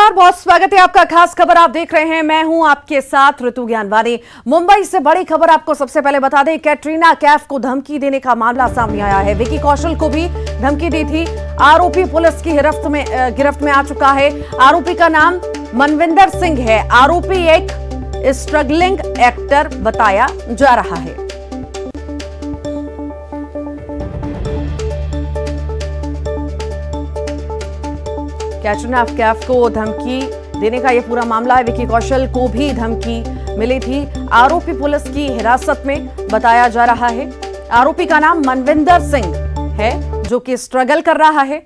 नमस्कार, बहुत स्वागत है आपका। खास खबर आप देख रहे हैं, मैं हूं आपके साथ ऋतु ज्ञानवानी। मुंबई से बड़ी खबर आपको सबसे पहले बता दें, कैटरीना कैफ को धमकी देने का मामला सामने आया है। विकी कौशल को भी धमकी दी थी। आरोपी पुलिस की गिरफ्त में आ चुका है। आरोपी का नाम मनविंदर सिंह है। आरोपी एक स्ट्रगलिंग एक्टर बताया जा रहा है। कैटरीना कैफ को धमकी देने का यह पूरा मामला है। विकी कौशल को भी धमकी मिली थी। आरोपी पुलिस की हिरासत में बताया जा रहा है। आरोपी का नाम मनविंदर सिंह है, जो कि स्ट्रगल कर रहा है।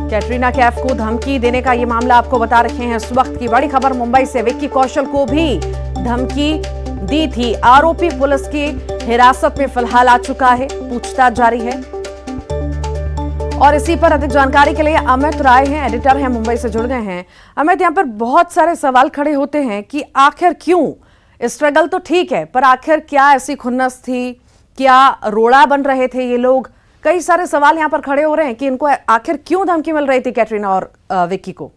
कैटरीना कैफ को धमकी देने का यह मामला आपको बता रहे हैं। इस वक्त की बड़ी खबर मुंबई से, विक्की कौशल को भी धमकी दी थी। आरोपी पुलिस की हिरासत में फिलहाल आ चुका है, पूछताछ जारी है। और इसी पर अधिक जानकारी के लिए अमित राय हैं, एडिटर हैं, मुंबई से जुड़ गए हैं। अमित, यहाँ पर बहुत सारे सवाल खड़े होते हैं कि आखिर क्यों, स्ट्रगल तो ठीक है, पर आखिर क्या ऐसी खुन्नस थी, क्या रोड़ा बन रहे थे ये लोग? कई सारे सवाल यहाँ पर खड़े हो रहे हैं कि इनको आखिर क्यों धमकी मिल रही थी कैटरीना और विक्की को।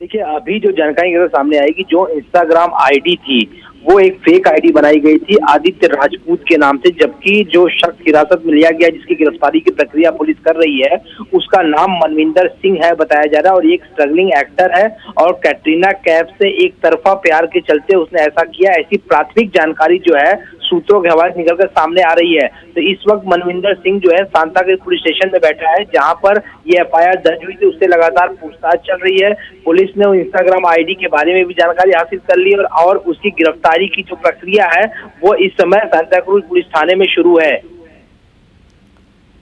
देखिए, अभी जो जानकारी सामने आएगी, जो इंस्टाग्राम आईडी थी वो एक फेक आईडी बनाई गई थी आदित्य राजपूत के नाम से, जबकि जो शख्स हिरासत में लिया गया, जिसकी गिरफ्तारी की प्रक्रिया पुलिस कर रही है, उसका नाम मनविंदर सिंह है बताया जा रहा है, और एक स्ट्रगलिंग एक्टर है। और कैटरीना कैफ से एक तरफा प्यार के चलते उसने ऐसा किया, ऐसी प्राथमिक जानकारी जो है सूत्रों के हवाले निकलकर सामने आ रही है। तो इस वक्त मनविंदर सिंह जो है सांताक्रूज पुलिस स्टेशन में बैठा है, जहां पर ये एफआईआर दर्ज हुई थी। उससे लगातार पूछताछ चल रही है। पुलिस ने इंस्टाग्राम आईडी के बारे में भी जानकारी हासिल कर ली और उसकी गिरफ्तारी की जो प्रक्रिया है वो इस समय सांताक्रूज पुलिस थाने में शुरू है।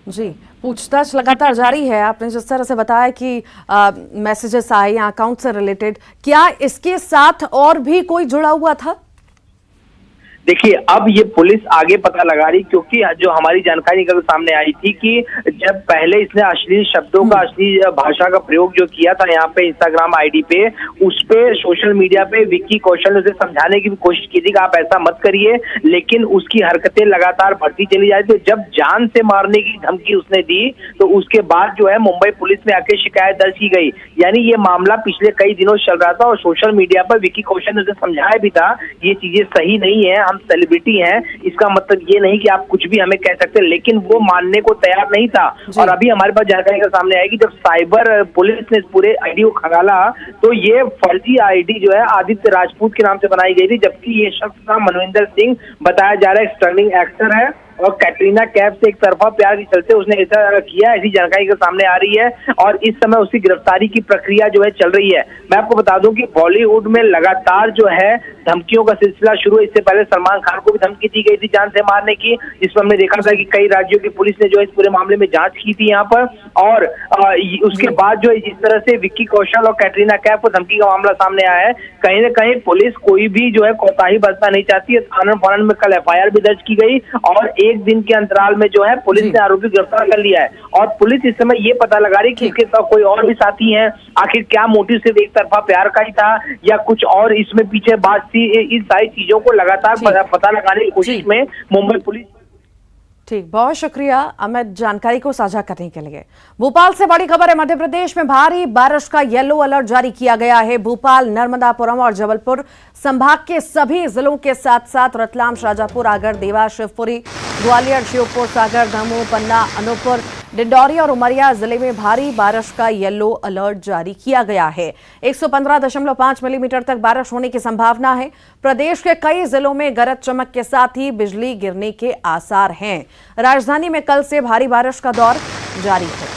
जी, पूछताछ लगातार जारी है। आपने जिस तरह से बताया कि मैसेजेस आए या अकाउंट से रिलेटेड, क्या इसके साथ और भी कोई जुड़ा हुआ था? देखिए, अब ये पुलिस आगे पता लगा रही, क्योंकि जो हमारी जानकारी निकल सामने आई थी कि जब पहले इसने अश्लील शब्दों का, अश्लील भाषा का प्रयोग जो किया था यहाँ पे इंस्टाग्राम आईडी पे, उस पे सोशल मीडिया पे विक्की कौशल ने उसे समझाने की भी कोशिश की थी कि आप ऐसा मत करिए, लेकिन उसकी हरकतें लगातार बढ़ती चली जा रही थी। जब जान से मारने की धमकी उसने दी तो उसके बाद जो है मुंबई पुलिस में आके शिकायत दर्ज की गई। यानी ये मामला पिछले कई दिनों चल रहा था और सोशल मीडिया पर विक्की कौशल ने उसे समझाया भी था ये चीजें सही नहीं है, हम सेलिब्रिटी हैं, इसका मतलब ये नहीं कि आप कुछ भी हमें कह सकते, लेकिन वो मानने को तैयार नहीं था। और अभी हमारे पास जानकारी का सामने आएगी, जब साइबर पुलिस ने इस पूरे आईडी को खंगाला तो ये फर्जी आईडी जो है आदित्य राजपूत के नाम से बनाई गई थी, जबकि ये शख्स नाम मनविंदर सिंह बताया जा रहा है, स्ट्रगलिंग एक्टर है और कैटरीना कैफ से एक तरफा प्यार के चलते उसने ऐसा किया, ऐसी जानकारी के सामने आ रही है। और इस समय उसकी गिरफ्तारी की प्रक्रिया जो है चल रही है। मैं आपको बता दूं कि बॉलीवुड में लगातार जो है धमकियों का सिलसिला शुरू है। इससे पहले सलमान खान को भी धमकी दी गई थी जान से मारने की, जिसमें हमने देखा था कि कई राज्यों की पुलिस ने जो इस पूरे मामले में जांच की थी यहाँ पर। और उसके बाद जो जिस तरह से विक्की कौशल और कैटरीना कैफ को धमकी का मामला सामने आया है, कहीं ना कहीं पुलिस कोई भी जो है कोताही बरतना नहीं चाहती है। आनंद फानन में कल एफआईआर भी दर्ज की गई और एक दिन के अंतराल में जो है पुलिस ने आरोपी गिरफ्तार कर लिया है। और पुलिस इस समय ये पता लगा रही है कि इसके साथ कोई और भी साथी हैं। आखिर क्या मोटिव सिर्फ एक तरफा प्यार का ही था या कुछ और इसमें पीछे बात थी? इस सारी चीजों को लगातार पता लगाने की कोशिश में मुंबई पुलिस। ठीक, बहुत शुक्रिया अमित जानकारी को साझा करने के लिए। भोपाल से बड़ी खबर है, मध्य प्रदेश में भारी बारिश का येलो अलर्ट जारी किया गया है। भोपाल, नर्मदापुरम और जबलपुर संभाग के सभी जिलों के साथ साथ रतलाम, शाजापुर, आगर, देवास, शिवपुरी, ग्वालियर, श्योपुर, सागर, दमोह, पन्ना, अनूपपुर, डिंडौरी और उमरिया जिले में भारी बारिश का येलो अलर्ट जारी किया गया है। 115.5 मिलीमीटर तक बारिश होने की संभावना है। प्रदेश के कई जिलों में गरज चमक के साथ ही बिजली गिरने के आसार हैं। राजधानी में कल से भारी बारिश का दौर जारी है।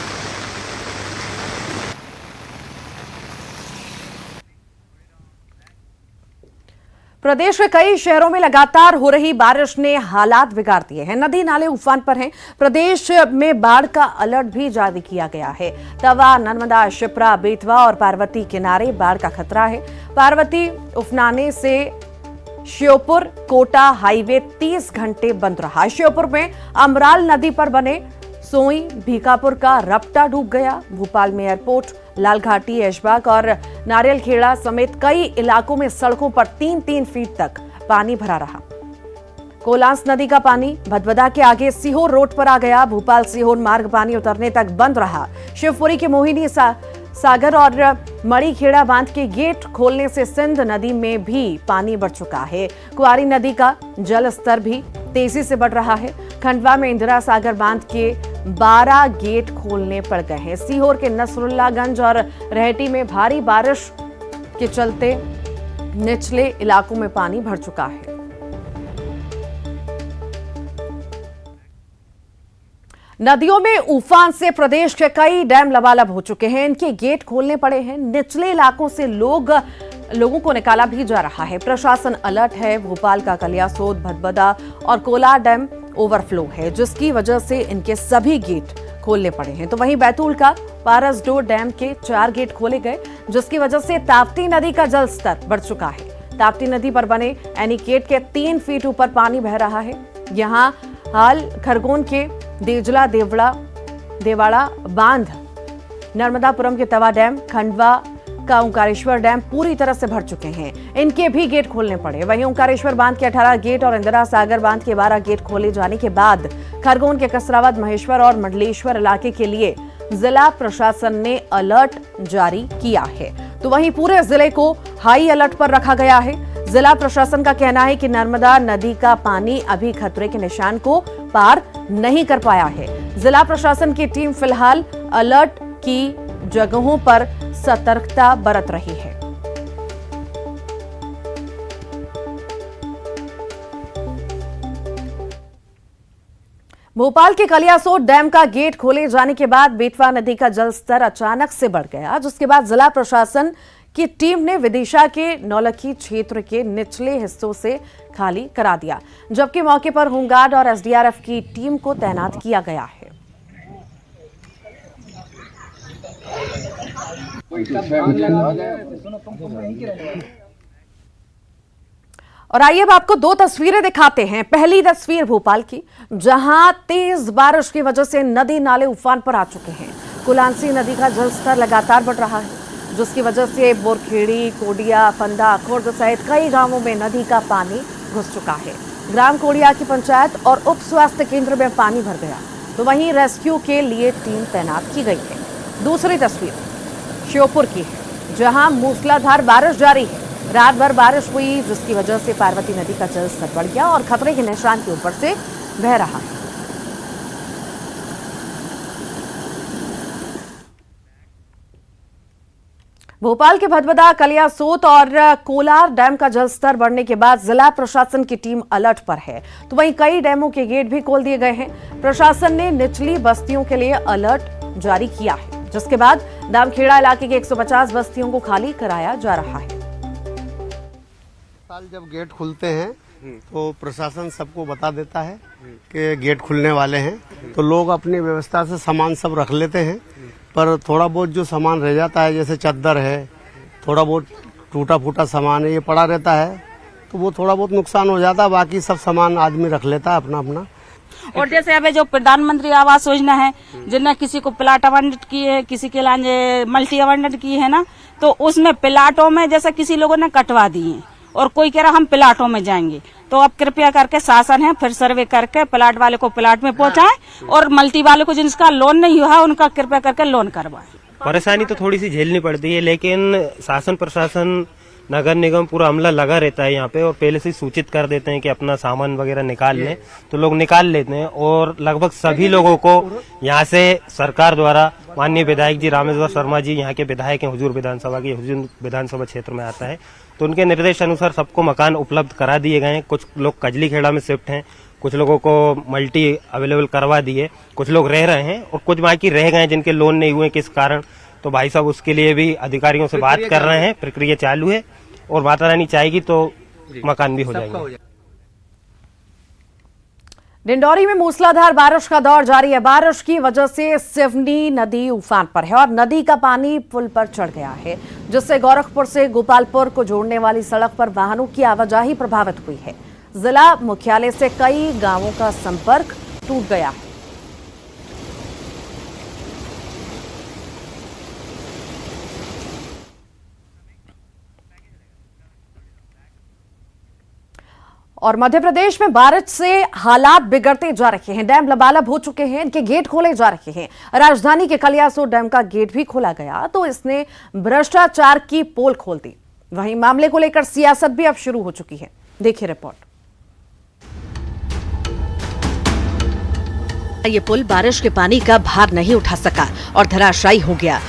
प्रदेश के कई शहरों में लगातार हो रही बारिश ने हालात बिगाड़ दिए हैं। नदी नाले उफान पर हैं। प्रदेश में बाढ़ का अलर्ट भी जारी किया गया है। तवा, नर्मदा, शिप्रा, बेतवा और पार्वती किनारे बाढ़ का खतरा है। पार्वती उफनाने से श्योपुर कोटा हाईवे 30 घंटे बंद रहा। श्योपुर में अमराल नदी पर बने सोई भीकापुर का रपटा डूब गया। भोपाल में एयरपोर्ट, लालघाटी, ऐशबाग और नारियल खेड़ा समेत कई इलाकों में सड़कों पर 3-3 फीट तक पानी भरा रहा। कोलांस नदी का पानी भदभदा के आगे सीहोर रोड पर आ गया। भोपाल सीहोर मार्ग पानी उतरने तक बंद रहा। शिवपुरी के मोहिनी सागर और मड़ीखेड़ा बांध के गेट खोलने से सिंध नदी में भी पानी बढ़ चुका है। कुआरी नदी का जल स्तर भी तेजी से बढ़ रहा है। खंडवा में इंदिरा सागर बांध के 12 गेट खोलने पड़ गए हैं। सीहोर के नसरुल्लागंज और रेहटी में भारी बारिश के चलते निचले इलाकों में पानी भर चुका है। नदियों में उफान से प्रदेश के कई डैम लबालब हो चुके हैं। इनके गेट खोलने पड़े हैं। निचले इलाकों से लोगों को निकाला भी जा रहा है। प्रशासन अलर्ट है। भोपाल का कलियासोत, भदभदा और कोलार डैम ओवरफ्लो है, जिसकी वजह से इनके सभी गेट खोलने पड़े हैं। तो वहीं बैतूल का पारसडोर डैम के 4 गेट खोले गए, जिसकी वजह से ताप्ती नदी का जल स्तर बढ़ चुका है। ताप्ती नदी पर बने एनीकेट के 3 फीट ऊपर पानी बह रहा है। यहाँ हाल खरगोन के देजला देवाड़ा बांध, नर्मदापुरम के तवा डैम, खंडवा का ओंकारेश्वर डैम पूरी तरह से भर चुके हैं। इनके भी गेट खोलने पड़े। वहीं ओंकारेश्वर बांध के 18 गेट और इंदिरा सागर बांध के 12 गेट खोले जाने के बाद खरगोन के कसरावद, महेश्वर और मंडलेश्वर इलाके के लिए जिला प्रशासन ने अलर्ट जारी किया है। तो वहीं पूरे जिले को हाई अलर्ट पर रखा गया है। जिला प्रशासन का कहना है कि नर्मदा नदी का पानी अभी खतरे के निशान को पार नहीं कर पाया है। जिला प्रशासन की टीम फिलहाल अलर्ट की जगहों पर सतर्कता बरत रही है। भोपाल के कलियासोत डैम का गेट खोले जाने के बाद बेतवा नदी का जलस्तर अचानक से बढ़ गया, जिसके बाद जिला प्रशासन की टीम ने विदिशा के नौलखी क्षेत्र के निचले हिस्सों से खाली करा दिया, जबकि मौके पर होमगार्ड और एसडीआरएफ की टीम को तैनात किया गया है। और आइए अब आपको 2 तस्वीरें दिखाते हैं। पहली तस्वीर भोपाल की, जहां तेज बारिश की वजह से नदी नाले उफान पर आ चुके हैं। कुलांसी नदी का जलस्तर लगातार बढ़ रहा है, जिसकी वजह से बोरखेड़ी, कोडिया, फंदा, खुर्द सहित कई गांवों में नदी का पानी घुस चुका है। ग्राम कोडिया की पंचायत और उप स्वास्थ्य केंद्र में पानी भर गया। तो वहीं रेस्क्यू के लिए टीम तैनात की गई है। दूसरी तस्वीर श्योपुर की है, जहां मूसलाधार बारिश जारी है। रात भर बारिश हुई, जिसकी वजह से पार्वती नदी का जलस्तर बढ़ गया और खतरे के निशान के ऊपर से बह रहा है। भोपाल के भदभदा, कलियासोत और कोलार डैम का जलस्तर बढ़ने के बाद जिला प्रशासन की टीम अलर्ट पर है। तो वहीं कई डैमों के गेट भी खोल दिए गए हैं। प्रशासन ने निचली बस्तियों के लिए अलर्ट जारी किया है, जिसके बाद दामखेड़ा इलाके के 150 बस्तियों को खाली कराया जा रहा है। साल जब गेट खुलते हैं तो प्रशासन सबको बता देता है कि गेट खुलने वाले हैं, तो लोग अपनी व्यवस्था से सामान सब रख लेते हैं। पर थोड़ा बहुत जो सामान रह जाता है, जैसे चद्दर है, थोड़ा बहुत टूटा फूटा सामान है, ये पड़ा रहता है, तो वो थोड़ा बहुत नुकसान हो जाता है। बाकी सब सामान आदमी रख लेता है अपना अपना। और जैसे अभी जो प्रधानमंत्री आवास योजना है, जिनने किसी को प्लाट आवंटित किए है, किसी के लिए मल्टी आवंटित की है ना, तो उसमें प्लाटों में जैसे किसी लोगों ने कटवा दिए और कोई कह रहा हम प्लाटों में जाएंगे, तो अब कृपया करके शासन है फिर सर्वे करके प्लाट वाले को प्लाट में पहुंचाएं और मल्टी वाले को जिनका लोन नहीं हुआ है उनका कृपया करके लोन करवाएं। परेशानी तो थोड़ी सी झेलनी पड़ती है, लेकिन शासन प्रशासन, नगर निगम पूरा अमला लगा रहता है यहाँ पे और पहले से सूचित कर देते हैं कि अपना सामान वगैरह निकाल लें, तो लोग निकाल लेते हैं। और लगभग सभी लोगों को यहाँ से सरकार द्वारा, माननीय विधायक जी रामेश्वर शर्मा जी यहाँ के विधायक हैं, हुजूर विधानसभा की, हुजूर विधानसभा क्षेत्र में आता है, तो उनके निर्देश अनुसार सबको मकान उपलब्ध करा दिए गए हैं। कुछ लोग कजली खेड़ा में शिफ्ट हैं, कुछ लोगों को मल्टी अवेलेबल करवा दिए, कुछ लोग रह रहे हैं और कुछ बाकी रह गए जिनके लोन नहीं हुए किस कारण, तो भाई साहब उसके लिए भी अधिकारियों से बात कर रहे हैं। प्रक्रिया चालू है और माता रानी चाहेगी तो मकान भी हो जाएंगे। डिंडौरी में मूसलाधार बारिश का दौर जारी है। बारिश की वजह से सिवनी नदी उफान पर है और नदी का पानी पुल पर चढ़ गया है, जिससे गोरखपुर से गोपालपुर को जोड़ने वाली सड़क पर वाहनों की आवाजाही प्रभावित हुई है। जिला मुख्यालय से कई गांवों का संपर्क टूट गया है। और मध्य प्रदेश में बारिश से हालात बिगड़ते जा रहे हैं। डैम लबालब हो चुके हैं, इनके गेट खोले जा रहे हैं। राजधानी के कलियासोत डैम का गेट भी खोला गया तो इसने भ्रष्टाचार की पोल खोल दी। वहीं मामले को लेकर सियासत भी अब शुरू हो चुकी है। देखिए रिपोर्ट। ये पुल बारिश के पानी का भार नहीं उठा सका और धराशायी हो गया।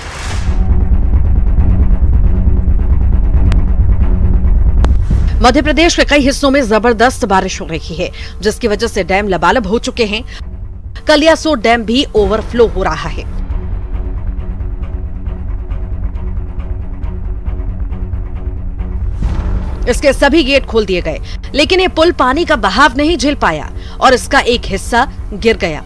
मध्य प्रदेश के कई हिस्सों में जबरदस्त बारिश हो रही है, जिसकी वजह से डैम लबालब हो चुके हैं। कलियासोत डैम भी ओवरफ्लो हो रहा है। इसके सभी गेट खोल दिए गए, लेकिन ये पुल पानी का बहाव नहीं झेल पाया और इसका एक हिस्सा गिर गया।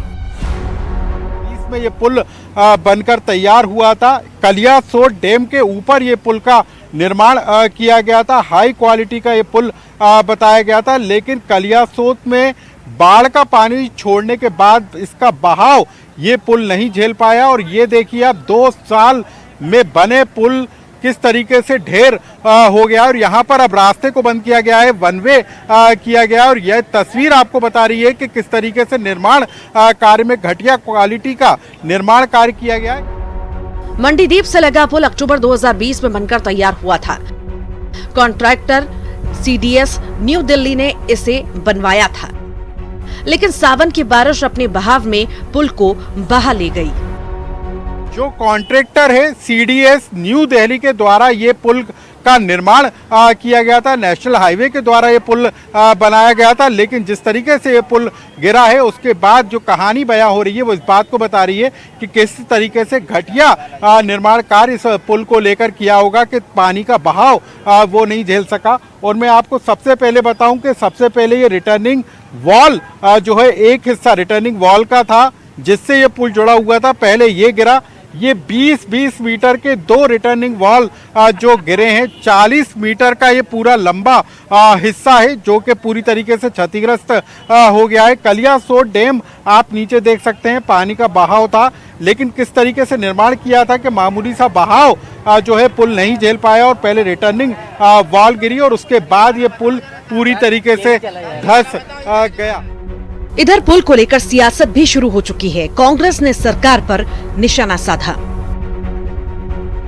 में ये पुल बनकर तैयार हुआ था। कलियासोत डैम के ऊपर ये पुल का निर्माण किया गया था। हाई क्वालिटी का ये पुल बताया गया था, लेकिन कलियासोत में बाढ़ का पानी छोड़ने के बाद इसका बहाव ये पुल नहीं झेल पाया। और ये देखिए आप 2 साल में बने पुल किस तरीके से ढेर हो गया और यहाँ पर अब रास्ते को बंद किया गया है, वन वे किया गया। और यह तस्वीर आपको बता रही है कि किस तरीके से निर्माण कार्य में घटिया क्वालिटी का निर्माण कार्य किया गया है। मंडीदीप से लगा पुल अक्टूबर 2020 में बनकर तैयार हुआ था। कॉन्ट्रैक्टर CDS न्यू दिल्ली ने इसे बनवाया था, लेकिन सावन की बारिश अपने बहाव में पुल को बहा ले गई। जो कॉन्ट्रैक्टर है CDS न्यू दिल्ली के द्वारा ये पुल का निर्माण किया गया था। नेशनल हाईवे के द्वारा ये पुल बनाया गया था, लेकिन जिस तरीके से ये पुल गिरा है उसके बाद जो कहानी बयां हो रही है वो इस बात को बता रही है कि किस तरीके से घटिया निर्माण कार्य इस पुल को लेकर किया होगा कि पानी का बहाव वो नहीं झेल सका। और मैं आपको सबसे पहले बताऊं कि सबसे पहले ये रिटर्निंग वॉल जो है एक हिस्सा रिटर्निंग वॉल का था जिससे ये पुल जुड़ा हुआ था, पहले ये गिरा। ये 20-20 मीटर के 2 रिटर्निंग वॉल जो गिरे हैं। 40 मीटर का ये पूरा लंबा हिस्सा है जो कि पूरी तरीके से क्षतिग्रस्त हो गया है। कलियासोत डैम आप नीचे देख सकते हैं, पानी का बहाव था, लेकिन किस तरीके से निर्माण किया था कि मामूली सा बहाव जो है पुल नहीं झेल पाया और पहले रिटर्निंग वॉल गिरी और उसके बाद ये पुल पूरी तरीके से धंस गया। इधर पुल को लेकर सियासत भी शुरू हो चुकी है। कांग्रेस ने सरकार पर निशाना साधा।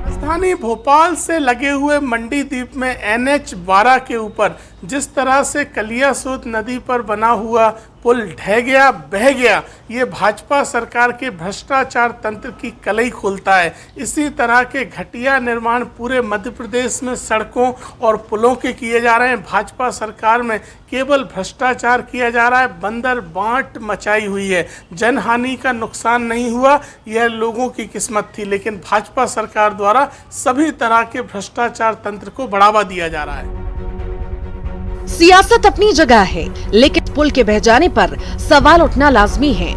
राजधानी भोपाल से लगे हुए मंडीदीप में NH 12 के ऊपर जिस तरह से कलियासोत नदी पर बना हुआ पुल ढह गया, बह गया, ये भाजपा सरकार के भ्रष्टाचार तंत्र की कलई खोलता है। इसी तरह के घटिया निर्माण पूरे मध्य प्रदेश में सड़कों और पुलों के किए जा रहे हैं। भाजपा सरकार में केवल भ्रष्टाचार किया जा रहा है, बंदर बांट मचाई हुई है। जनहानि का नुकसान नहीं हुआ, यह लोगों की किस्मत थी, लेकिन भाजपा सरकार द्वारा सभी तरह के भ्रष्टाचार तंत्र को बढ़ावा दिया जा रहा है। सियासत अपनी जगह है, लेकिन पुल के बह जाने पर सवाल उठना लाजमी है।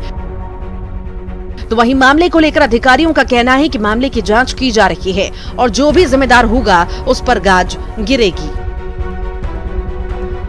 तो वहीं मामले को लेकर अधिकारियों का कहना है कि मामले की जांच की जा रही है और जो भी जिम्मेदार होगा उस पर गाज गिरेगी।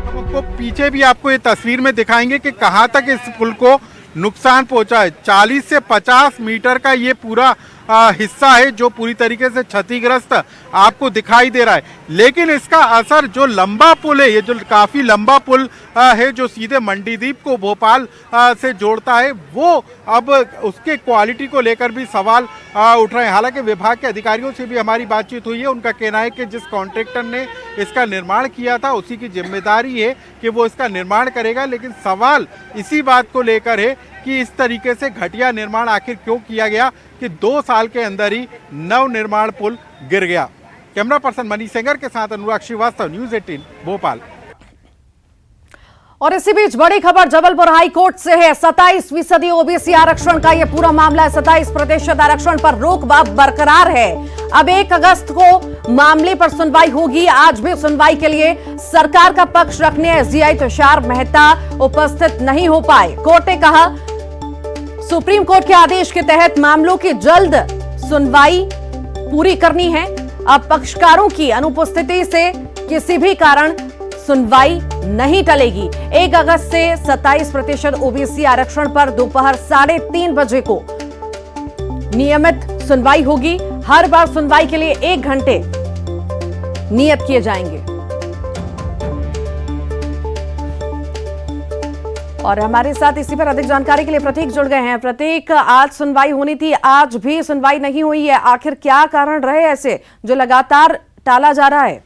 आपको पीछे भी आपको ये तस्वीर में दिखाएंगे कि कहां तक इस पुल को नुकसान पहुंचा है। 40 से 50 मीटर का ये पूरा हिस्सा है जो पूरी तरीके से क्षतिग्रस्त आपको दिखाई दे रहा है, लेकिन इसका असर जो लंबा पुल है, ये जो काफी लंबा पुल है जो सीधे मंडीदीप को भोपाल से जोड़ता है, वो अब उसके क्वालिटी को लेकर भी सवाल उठ रहे हैं। हालांकि विभाग के अधिकारियों से भी हमारी बातचीत हुई है, उनका कहना है कि जिस कॉन्ट्रैक्टर ने इसका निर्माण किया था उसी की जिम्मेदारी है कि वो इसका निर्माण करेगा, लेकिन सवाल इसी बात को लेकर है कि इस तरीके से घटिया निर्माण आखिर क्यों किया गया कि 2 साल के अंदर ही नव निर्माण पुल गिर गया। कैमरा पर्सन मनीष सेंगर के साथ अनुराग श्रीवास्तव, न्यूज़ 18 भोपाल। और इसी बीच बड़ी खबर जबलपुर हाई कोर्ट से है। 27% OBC आरक्षण का यह पूरा मामला है। 27% आरक्षण पर रोक बरकरार है। अब 1 अगस्त को मामले पर सुनवाई होगी। आज भी सुनवाई के लिए सरकार का पक्ष रखने SGI तुषार मेहता उपस्थित नहीं हो पाए। कोर्ट ने कहा सुप्रीम कोर्ट के आदेश के तहत मामलों की जल्द सुनवाई पूरी करनी है। अब पक्षकारों की अनुपस्थिति से किसी भी कारण सुनवाई नहीं टलेगी। 1 अगस्त से 27% OBC आरक्षण पर दोपहर 3:30 बजे को नियमित सुनवाई होगी। हर बार सुनवाई के लिए 1 घंटे नियत किए जाएंगे। और हमारे साथ इसी पर अधिक जानकारी के लिए प्रतीक जुड़ गए हैं। प्रतीक, आज सुनवाई होनी थी, आज भी सुनवाई नहीं हुई है, आखिर क्या कारण रहे ऐसे जो लगातार टाला जा रहा है?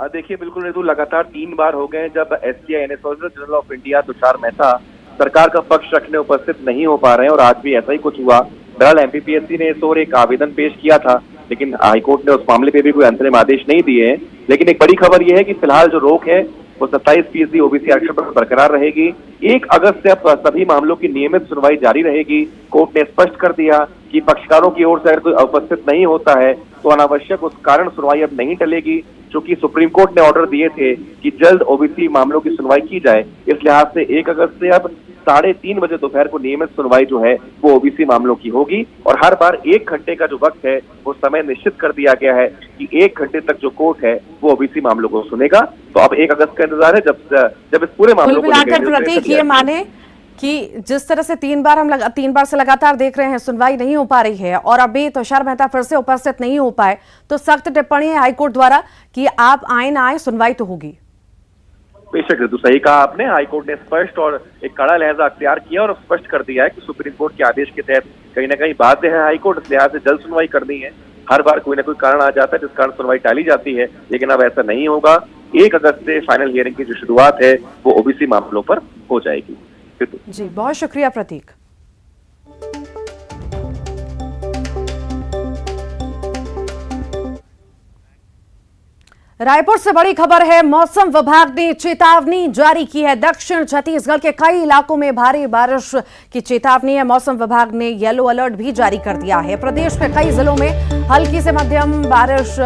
देखिए, बिल्कुल रितु, लगातार 3 बार हो गए जब SGI solicitor general of India Tushar Mehta सरकार का पक्ष रखने उपस्थित नहीं हो पा रहे हैं और आज भी ऐसा ही कुछ हुआ। दरअसल MPPSC ने इस ओर एक आवेदन पेश किया था, लेकिन हाईकोर्ट ने उस मामले पे भी कोई अंतरिम आदेश नहीं दिए हैं। लेकिन एक बड़ी खबर यह है कि फिलहाल जो रोक है वो 27% OBC आरक्षण पर बरकरार रहेगी। 1 अगस्त से अब सभी मामलों की नियमित सुनवाई जारी रहेगी। कोर्ट ने स्पष्ट कर दिया कि पक्षकारों की ओर से अगर कोई उपस्थित नहीं होता है तो अनावश्यक उस कारण सुनवाई अब नहीं टलेगी। चूंकि सुप्रीम कोर्ट ने ऑर्डर दिए थे कि जल्द OBC मामलों की सुनवाई की जाए, इस लिहाज से 1 अगस्त से अब 3:30 बजे दोपहर को नियमित सुनवाई जो है वो OBC मामलों की होगी और हर बार 1 घंटे का जो वक्त है वो समय निश्चित कर दिया गया है कि 1 घंटे तक जो कोर्ट है वो OBC मामलों को सुनेगा। तो अब 1 अगस्त का इंतजार है जब इस पूरे मामलों को लेकर प्रतीक ये माने कि जिस तरह से 3 बार से लगातार देख रहे हैं सुनवाई नहीं हो पा रही है और अभी तुषार मेहता फिर से उपस्थित नहीं हो पाए, तो सख्त टिप्पणी है हाईकोर्ट द्वारा कि आप आए ना आए सुनवाई तो होगी। बेशक ऋतु, सही कहा आपने। हाईकोर्ट ने स्पष्ट और एक कड़ा लहजा अख्तियार किया और स्पष्ट कर दिया है कि सुप्रीम कोर्ट के आदेश के तहत कहीं ना कहीं बाध्य है हाईकोर्ट, इस लिहाज से जल्द सुनवाई करनी है। हर बार कोई ना कोई कारण आ जाता है जिस कारण सुनवाई टाली जाती है, लेकिन अब ऐसा नहीं होगा। 1 अगस्त से फाइनल हियरिंग की जो शुरुआत है वो OBC मामलों पर हो जाएगी। जी, बहुत शुक्रिया प्रतीक। रायपुर से बड़ी खबर है, मौसम विभाग ने चेतावनी जारी की है। दक्षिण छत्तीसगढ़ के कई इलाकों में भारी बारिश की चेतावनी है। मौसम विभाग ने येलो अलर्ट भी जारी कर दिया है। प्रदेश के कई जिलों में हल्की से मध्यम बारिश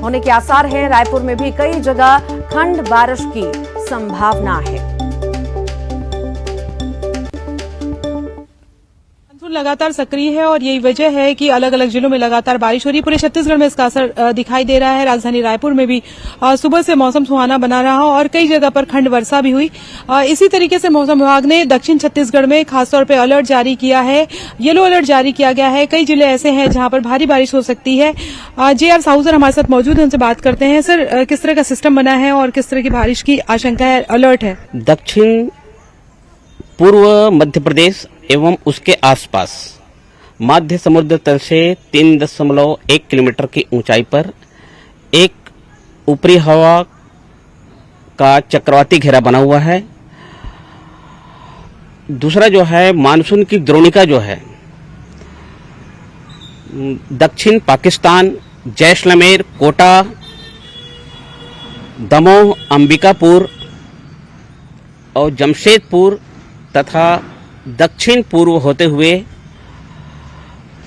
होने के आसार हैं। रायपुर में भी कई जगह खंड बारिश की संभावना है। लगातार सक्रिय है और यही वजह है कि अलग अलग जिलों में लगातार बारिश हो रही है। पूरे छत्तीसगढ़ में इसका असर दिखाई दे रहा है। राजधानी रायपुर में भी सुबह से मौसम सुहाना बना रहा और कई जगह पर खंड वर्षा भी हुई। इसी तरीके से मौसम विभाग ने दक्षिण छत्तीसगढ़ में खासतौर पर अलर्ट जारी किया है, येलो अलर्ट जारी किया गया है। कई जिले ऐसे हैं जहां पर भारी बारिश हो सकती है। JR साहू सर हमारे साथ मौजूद है, उनसे बात करते हैं। सर, किस तरह का सिस्टम बना है और किस तरह की बारिश की आशंका है, अलर्ट है? दक्षिण पूर्व मध्य प्रदेश एवं उसके आसपास मध्य समुद्र तल से 3.1 किलोमीटर की ऊंचाई पर एक ऊपरी हवा का चक्रवाती घेरा बना हुआ है। दूसरा जो है, मानसून की द्रोणिका जो है दक्षिण पाकिस्तान, जैसलमेर, कोटा, दमोह, अंबिकापुर और जमशेदपुर तथा दक्षिण पूर्व होते हुए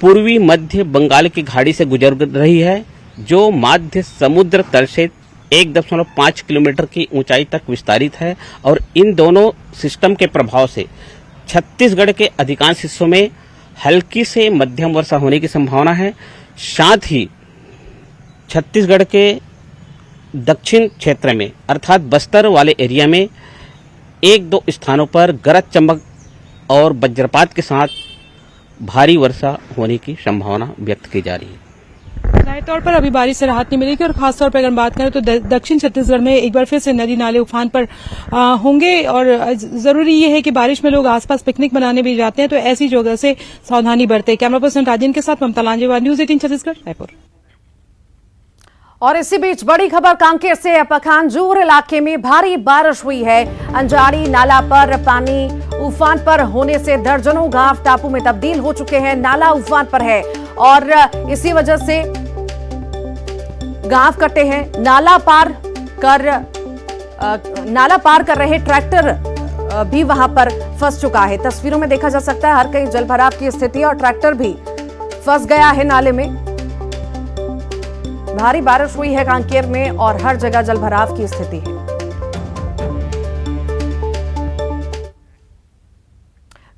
पूर्वी मध्य बंगाल की खाड़ी से गुजर रही है, जो मध्य समुद्र तल से 1.5 किलोमीटर की ऊंचाई तक विस्तारित है। और इन दोनों सिस्टम के प्रभाव से छत्तीसगढ़ के अधिकांश हिस्सों में हल्की से मध्यम वर्षा होने की संभावना है। साथ ही छत्तीसगढ़ के दक्षिण क्षेत्र में अर्थात बस्तर वाले एरिया में 1-2 स्थानों पर गरज चमक और वज्रपात के साथ भारी वर्षा होने की संभावना व्यक्त की जा रही है। जाहिर तौर पर अभी बारिश से राहत नहीं मिलेगी और खासतौर पर अगर बात करें तो दक्षिण छत्तीसगढ़ में एक बार फिर से नदी नाले उफान पर होंगे और जरूरी ये है कि बारिश में लोग आसपास पिकनिक मनाने भी जाते हैं, तो ऐसी जगह से सावधानी बरतें। कैमरा पर्सन राजेंद्र के साथ ममता लांजेवार, न्यूज 18 छत्तीसगढ़, रायपुर। और इसी बीच बड़ी खबर कांकेर से, पखानजूर इलाके में भारी बारिश हुई है। अंजारी नाला पर पानी उफान पर होने से दर्जनों गांव टापू में तब्दील हो चुके हैं। नाला उफान पर है और इसी वजह से गांव कटे हैं। नाला पार कर रहे ट्रैक्टर भी वहां पर फंस चुका है। तस्वीरों में देखा जा सकता है हर कहीं जलभराव की स्थिति और ट्रैक्टर भी फंस गया है नाले में। भारी बारिश हुई है कांकेर में और हर जगह जलभराव की स्थिति है।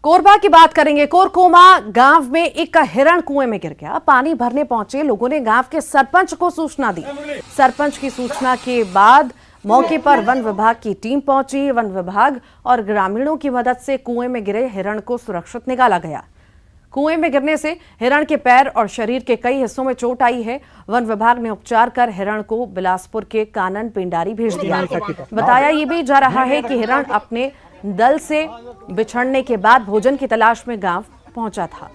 कोरबा की बात करेंगे। कोरकोमा गांव में एक हिरण कुएं में गिर गया। पानी भरने पहुंचे लोगों ने गांव के सरपंच को सूचना दी। सरपंच की सूचना के बाद मौके पर वन विभाग की टीम पहुंची। वन विभाग और ग्रामीणों की मदद से कुएं में गिरे हिरण को सुरक्षित निकाला गया। कुएं में गिरने से हिरण के पैर और शरीर के कई हिस्सों में चोट आई है। वन विभाग ने उपचार कर हिरण को बिलासपुर के कानन पिंडारी भेज दिया। बताया ये भी जा रहा है कि हिरण अपने दल से बिछड़ने के बाद भोजन की तलाश में गांव पहुंचा था।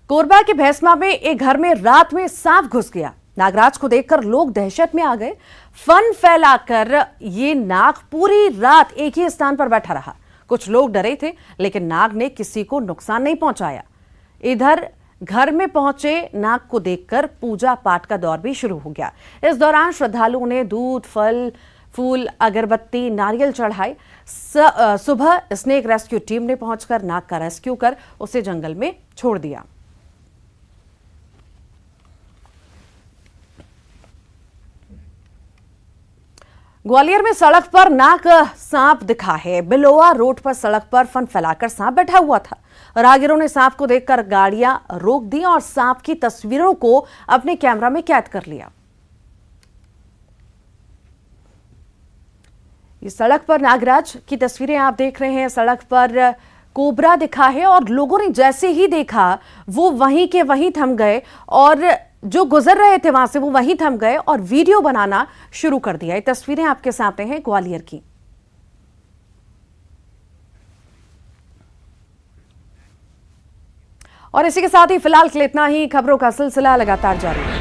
कोरबा के भैंसमा में एक घर में रात में सांप घुस गया। नागराज को देखकर लोग दहशत में आ गए। फन फैलाकर ये नाग पूरी रात एक ही स्थान पर बैठा रहा। कुछ लोग डरे थे, लेकिन नाग ने किसी को नुकसान नहीं पहुंचाया। इधर घर में पहुंचे नाग को देखकर पूजा पाठ का दौर भी शुरू हो गया। इस दौरान श्रद्धालुओं ने दूध, फल, फूल, अगरबत्ती, नारियल चढ़ाए। सुबह स्नेक रेस्क्यू टीम ने पहुंचकर नाग का रेस्क्यू कर उसे जंगल में छोड़ दिया। ग्वालियर में सड़क पर नाग सांप दिखा है। बिलोआ रोड पर सड़क पर फन फैलाकर सांप बैठा हुआ था। राहगीरों ने सांप को देखकर गाड़ियां रोक दी और सांप की तस्वीरों को अपने कैमरा में कैद कर लिया। ये सड़क पर नागराज की तस्वीरें आप देख रहे हैं। सड़क पर कोबरा दिखा है और लोगों ने जैसे ही देखा वो वहीं के वहीं थम गए और जो गुजर रहे थे वहां से वो वहीं थम गए और वीडियो बनाना शुरू कर दिया। ये तस्वीरें आपके सामने हैं ग्वालियर की। और इसी के साथ ही फिलहाल के लिए इतना ही। खबरों का सिलसिला लगातार जारी है।